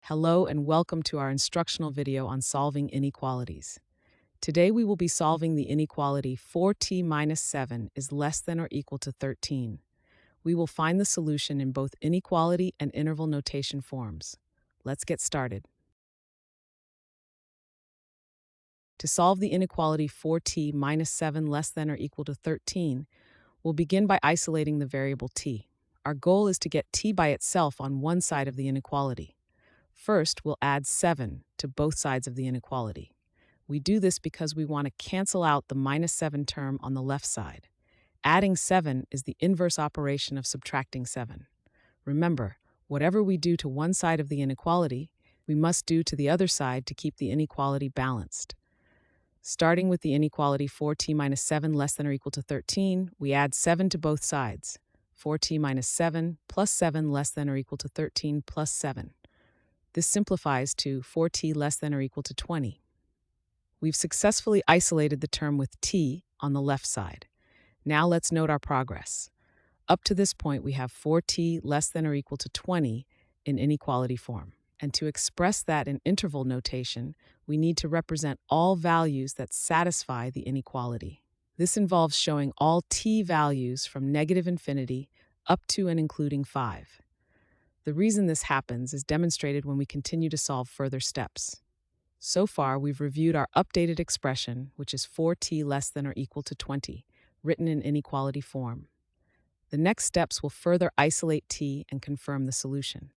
Hello and welcome to our instructional video on solving inequalities. Today we will be solving the inequality 4t minus 7 is less than or equal to 13. We will find the solution in both inequality and interval notation forms. Let's get started. To solve the inequality 4t minus 7 less than or equal to 13, we'll begin by isolating the variable t. Our goal is to get t by itself on one side of the inequality. First, we'll add 7 to both sides of the inequality. We do this because we want to cancel out the minus 7 term on the left side. Adding 7 is the inverse operation of subtracting 7. Remember, whatever we do to one side of the inequality, we must do to the other side to keep the inequality balanced. Starting with the inequality 4t minus 7 less than or equal to 13, we add 7 to both sides. 4t minus 7 plus 7 less than or equal to 13 plus 7. This simplifies to 4t less than or equal to 20. We've successfully isolated the term with t on the left side. Now let's note our progress. Up to this point, we have 4t less than or equal to 20 in inequality form. And to express that in interval notation, we need to represent all values that satisfy the inequality. This involves showing all t values from negative infinity up to and including 5. The reason this happens is demonstrated when we continue to solve further steps. So far, we've reviewed our updated expression, which is 4t less than or equal to 20, written in inequality form. The next steps will further isolate t and confirm the solution.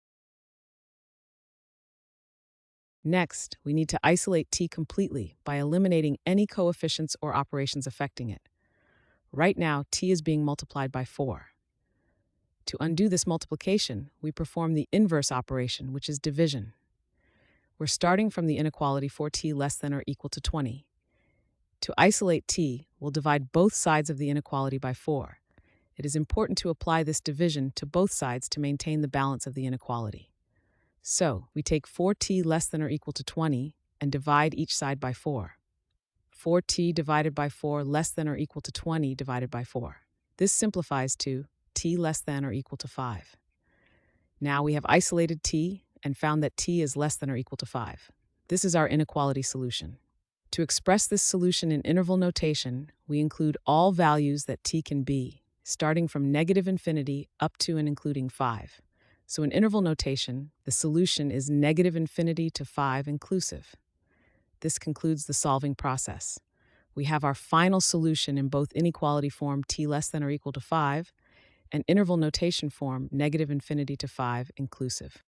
Next, we need to isolate t completely by eliminating any coefficients or operations affecting it. Right now, t is being multiplied by 4. To undo this multiplication, we perform the inverse operation, which is division. We're starting from the inequality 4t less than or equal to 20. To isolate t, we'll divide both sides of the inequality by 4. It is important to apply this division to both sides to maintain the balance of the inequality. So, we take 4t less than or equal to 20 and divide each side by 4. 4t divided by 4 less than or equal to 20 divided by 4. This simplifies to t less than or equal to 5. Now we have isolated t and found that t is less than or equal to 5. This is our inequality solution. To express this solution in interval notation, we include all values that t can be, starting from negative infinity up to and including 5. So in interval notation, the solution is negative infinity to 5 inclusive. This concludes the solving process. We have our final solution in both inequality form t less than or equal to 5 and interval notation form negative infinity to 5 inclusive.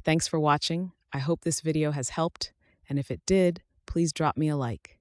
Thanks for watching. I hope this video has helped, and if it did, please drop me a like.